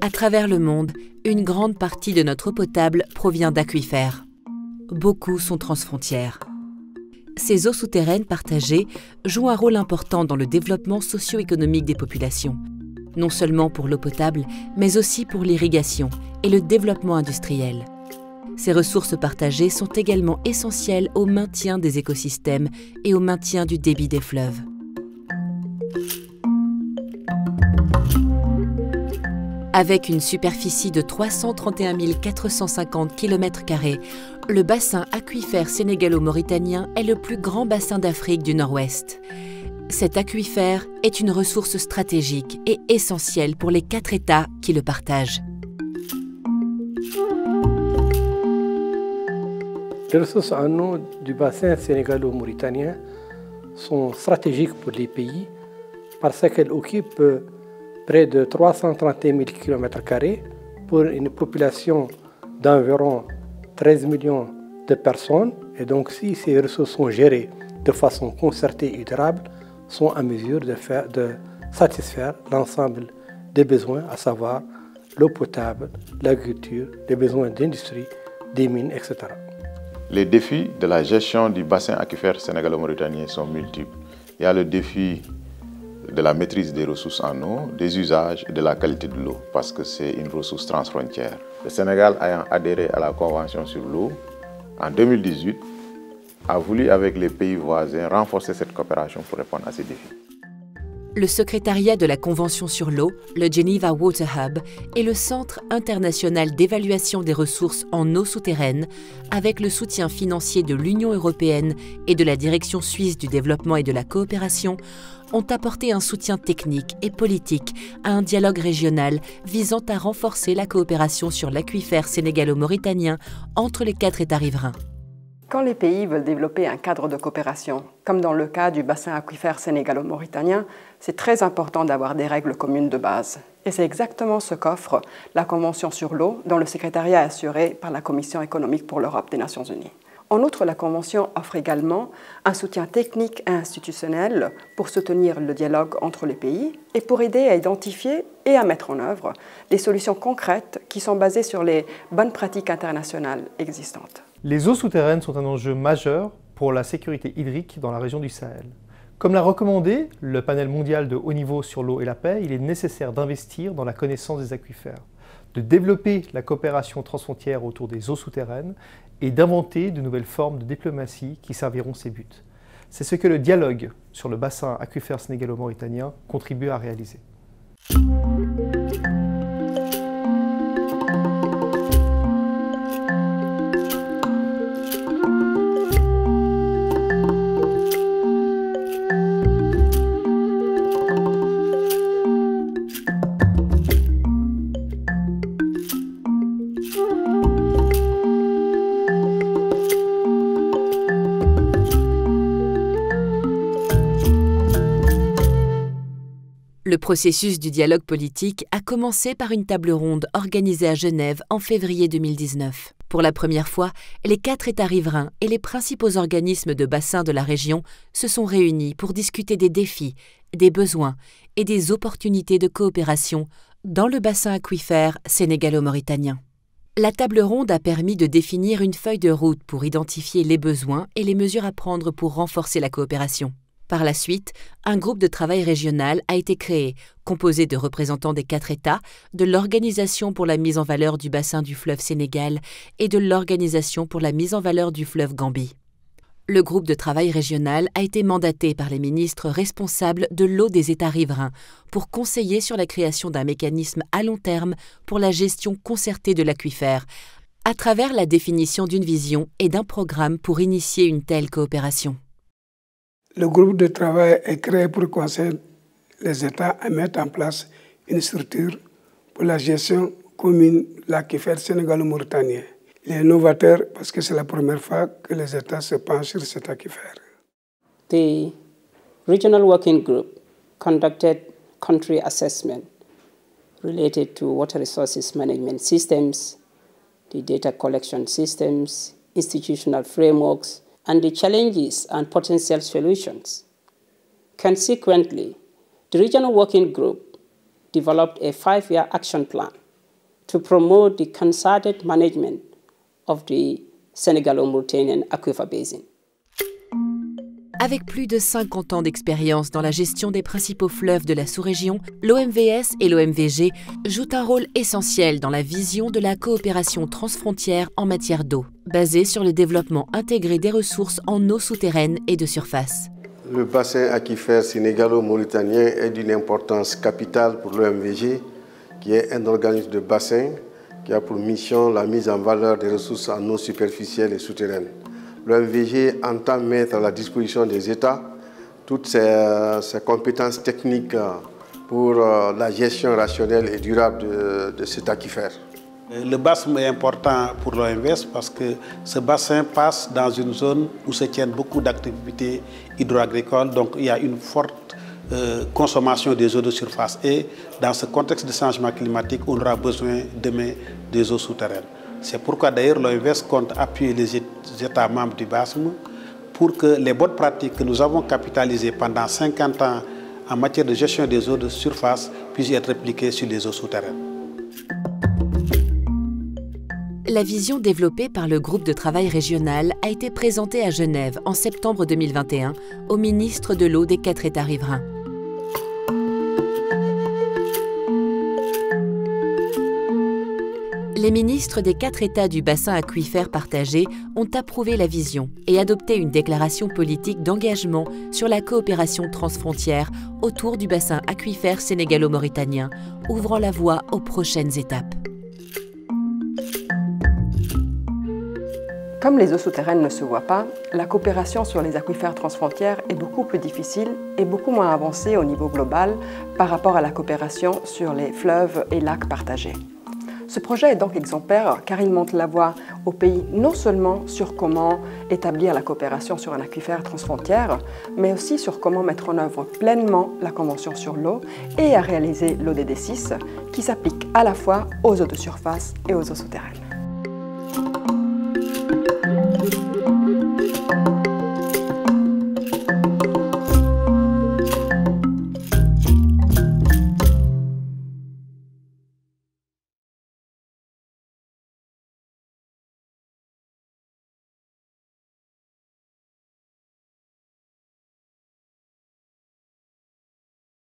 À travers le monde, une grande partie de notre eau potable provient d'aquifères. Beaucoup sont transfrontières. Ces eaux souterraines partagées jouent un rôle important dans le développement socio-économique des populations, non seulement pour l'eau potable, mais aussi pour l'irrigation et le développement industriel. Ces ressources partagées sont également essentielles au maintien des écosystèmes et au maintien du débit des fleuves. Avec une superficie de 331 450 km², le bassin aquifère sénégalo-mauritanien est le plus grand bassin d'Afrique du Nord-Ouest. Cet aquifère est une ressource stratégique et essentielle pour les 4 États qui le partagent. Les ressources en eau du bassin sénégalo-mauritanien sont stratégiques pour les pays parce qu'elles occupent près de 331 000 km² pour une population d'environ 13 millions de personnes. Et donc, si ces ressources sont gérées de façon concertée et durable, sont en mesure de satisfaire l'ensemble des besoins, à savoir l'eau potable, l'agriculture, les besoins d'industrie, des mines, etc. Les défis de la gestion du bassin aquifère sénégalo-mauritanien sont multiples. Il y a le défi de la maîtrise des ressources en eau, des usages et de la qualité de l'eau, parce que c'est une ressource transfrontière. Le Sénégal ayant adhéré à la Convention sur l'eau en 2018, a voulu avec les pays voisins renforcer cette coopération pour répondre à ces défis. Le secrétariat de la Convention sur l'eau, le Geneva Water Hub, est le Centre international d'évaluation des ressources en eau souterraine, avec le soutien financier de l'Union européenne et de la Direction suisse du développement et de la coopération, ont apporté un soutien technique et politique à un dialogue régional visant à renforcer la coopération sur l'aquifère sénégalo-mauritanien entre les 4 États riverains. Quand les pays veulent développer un cadre de coopération, comme dans le cas du bassin aquifère sénégalo-mauritanien, c'est très important d'avoir des règles communes de base. Et c'est exactement ce qu'offre la Convention sur l'eau, dont le secrétariat est assuré par la Commission économique pour l'Europe des Nations Unies. En outre, la Convention offre également un soutien technique et institutionnel pour soutenir le dialogue entre les pays et pour aider à identifier et à mettre en œuvre des solutions concrètes qui sont basées sur les bonnes pratiques internationales existantes. Les eaux souterraines sont un enjeu majeur pour la sécurité hydrique dans la région du Sahel. Comme l'a recommandé le panel mondial de haut niveau sur l'eau et la paix, il est nécessaire d'investir dans la connaissance des aquifères, de développer la coopération transfrontière autour des eaux souterraines et d'inventer de nouvelles formes de diplomatie qui serviront ces buts. C'est ce que le dialogue sur le bassin aquifère sénégalo-mauritanien contribue à réaliser. Le processus du dialogue politique a commencé par une table ronde organisée à Genève en février 2019. Pour la première fois, les 4 États riverains et les principaux organismes de bassin de la région se sont réunis pour discuter des défis, des besoins et des opportunités de coopération dans le bassin aquifère sénégalo-mauritanien. La table ronde a permis de définir une feuille de route pour identifier les besoins et les mesures à prendre pour renforcer la coopération. Par la suite, un groupe de travail régional a été créé, composé de représentants des 4 États, de l'Organisation pour la mise en valeur du bassin du fleuve Sénégal et de l'Organisation pour la mise en valeur du fleuve Gambie. Le groupe de travail régional a été mandaté par les ministres responsables de l'eau des États riverains pour conseiller sur la création d'un mécanisme à long terme pour la gestion concertée de l'aquifère, à travers la définition d'une vision et d'un programme pour initier une telle coopération. Le groupe de travail est créé pour conseiller les États à mettre en place une structure pour la gestion commune de l'aquifère sénégalo-mauritanien. Il est novateur parce que c'est la première fois que les États se penchent sur cet aquifère. The Regional Working Group conducted country assessment related to water resources management systems, the data collection systems, institutional frameworks, and the challenges and potential solutions. Consequently, the Regional Working Group developed a 5-year action plan to promote the concerted management of the Sénégalo-Mauritanian Aquifer Basin. Avec plus de 50 ans d'expérience dans la gestion des principaux fleuves de la sous-région, l'OMVS et l'OMVG jouent un rôle essentiel dans la vision de la coopération transfrontière en matière d'eau, basée sur le développement intégré des ressources en eau souterraine et de surface. Le bassin aquifère sénégalo-mauritanien est d'une importance capitale pour l'OMVG, qui est un organisme de bassin qui a pour mission la mise en valeur des ressources en eau superficielle et souterraine. L'OMVG entend mettre à la disposition des États toutes ses compétences techniques pour la gestion rationnelle et durable de cet aquifère. Le bassin est important pour l'OMVS parce que ce bassin passe dans une zone où se tiennent beaucoup d'activités hydroagricoles, donc il y a une forte consommation des eaux de surface. Et dans ce contexte de changement climatique, on aura besoin demain des eaux souterraines. C'est pourquoi d'ailleurs l'OMVS compte appuyer les États membres du BASM pour que les bonnes pratiques que nous avons capitalisées pendant 50 ans en matière de gestion des eaux de surface puissent être répliquées sur les eaux souterraines. La vision développée par le groupe de travail régional a été présentée à Genève en septembre 2021 au ministre de l'eau des 4 États riverains. Les ministres des 4 États du bassin aquifère partagé ont approuvé la vision et adopté une déclaration politique d'engagement sur la coopération transfrontière autour du bassin aquifère sénégalo-mauritanien, ouvrant la voie aux prochaines étapes. Comme les eaux souterraines ne se voient pas, la coopération sur les aquifères transfrontières est beaucoup plus difficile et beaucoup moins avancée au niveau global par rapport à la coopération sur les fleuves et lacs partagés. Ce projet est donc exemplaire car il montre la voie au pays non seulement sur comment établir la coopération sur un aquifère transfrontière, mais aussi sur comment mettre en œuvre pleinement la Convention sur l'eau et à réaliser l'ODD 6 qui s'applique à la fois aux eaux de surface et aux eaux souterraines.